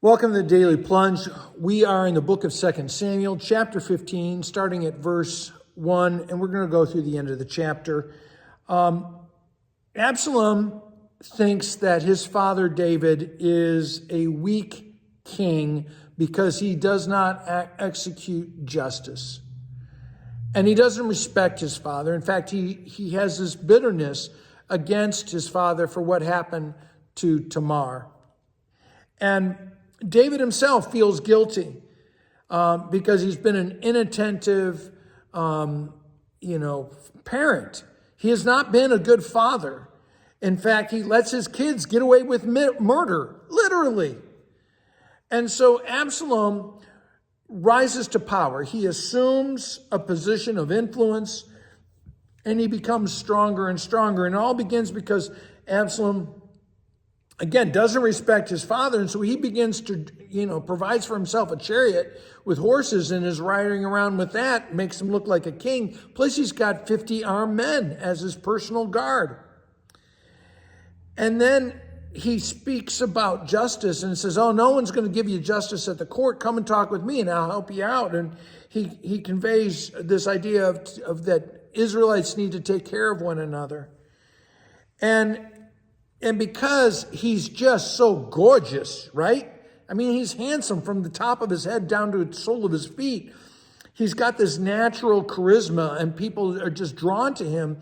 Welcome to the Daily Plunge. We are in the book of 2 Samuel, chapter 15, starting at verse 1, and we're going to go through the end of the chapter. Absalom thinks that his father David is a weak king because he does not execute justice. And he doesn't respect his father. In fact, he has this bitterness against his father for what happened to Tamar. And David himself feels guilty because he's been an inattentive, parent. He has not been a good father. In fact, he lets his kids get away with murder, literally. And so Absalom rises to power. He assumes a position of influence, and he becomes stronger and stronger. And it all begins because Absalom, again, doesn't respect his father. And so he begins to, provides for himself a chariot with horses and is riding around with that, makes him look like a king. Plus he's got 50 armed men as his personal guard. And then he speaks about justice and says, no one's going to give you justice at the court. Come and talk with me and I'll help you out. And he conveys this idea of that Israelites need to take care of one another. And because he's just so gorgeous, right? I mean, he's handsome from the top of his head down to the sole of his feet. He's got this natural charisma and people are just drawn to him.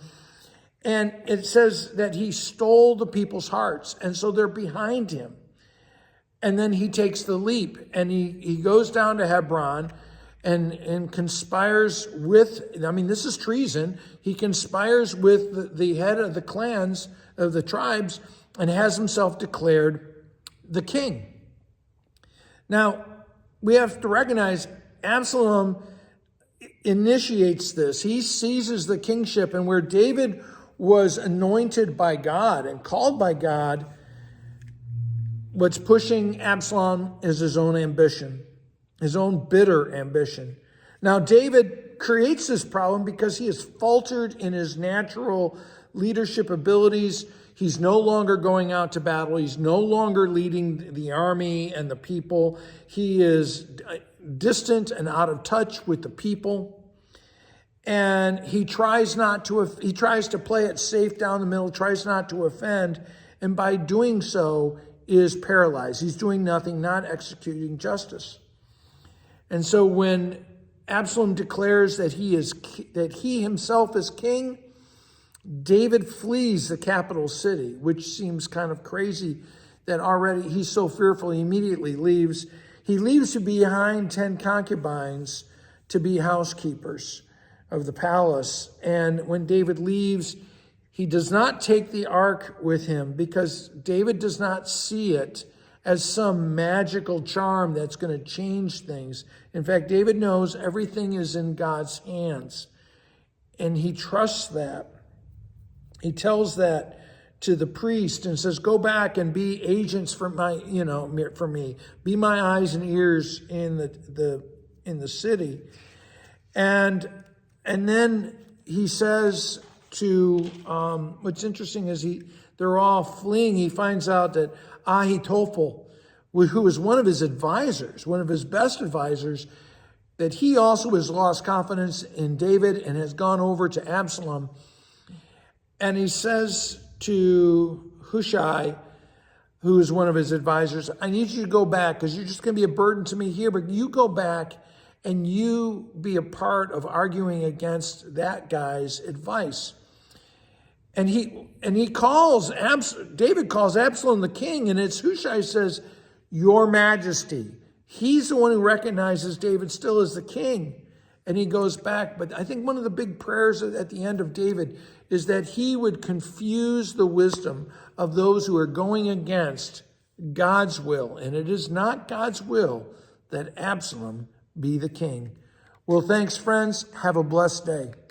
And it says that he stole the people's hearts. And so they're behind him. And then he takes the leap and he goes down to Hebron and conspires with, this is treason. He conspires with the head of the clans of the tribes and has himself declared the king. Now, we have to recognize Absalom initiates this. He seizes the kingship, and where David was anointed by God and called by God, what's pushing Absalom is his own ambition, his own bitter ambition. Now, David creates this problem because he has faltered in his natural leadership abilities. He's no longer going out to battle. He's no longer leading the army and the people. He is distant and out of touch with the people. And he tries to play it safe down the middle, tries not to offend. And by doing so is paralyzed. He's doing nothing, not executing justice. And so when Absalom declares that he himself is king, David flees the capital city, which seems kind of crazy that already he's so fearful. He immediately leaves. He leaves behind 10 concubines to be housekeepers of the palace. And when David leaves, he does not take the ark with him because David does not see it as some magical charm that's going to change things. In fact, David knows everything is in God's hands, and he trusts that. He tells that to the priest and says, go back and be agents for for me. Be my eyes and ears in the city. And then he says to, what's interesting is they're all fleeing. He finds out that Ahithophel, who was one of his advisors, one of his best advisors, that he also has lost confidence in David and has gone over to Absalom. And he says to Hushai, who is one of his advisors, I need you to go back because you're just going to be a burden to me here, but you go back and you be a part of arguing against that guy's advice. And David calls Absalom the king, and it's Hushai says, Your Majesty. He's the one who recognizes David still as the king. And he goes back. But I think one of the big prayers at the end of David is that he would confuse the wisdom of those who are going against God's will. And it is not God's will that Absalom be the king. Well, thanks, friends. Have a blessed day.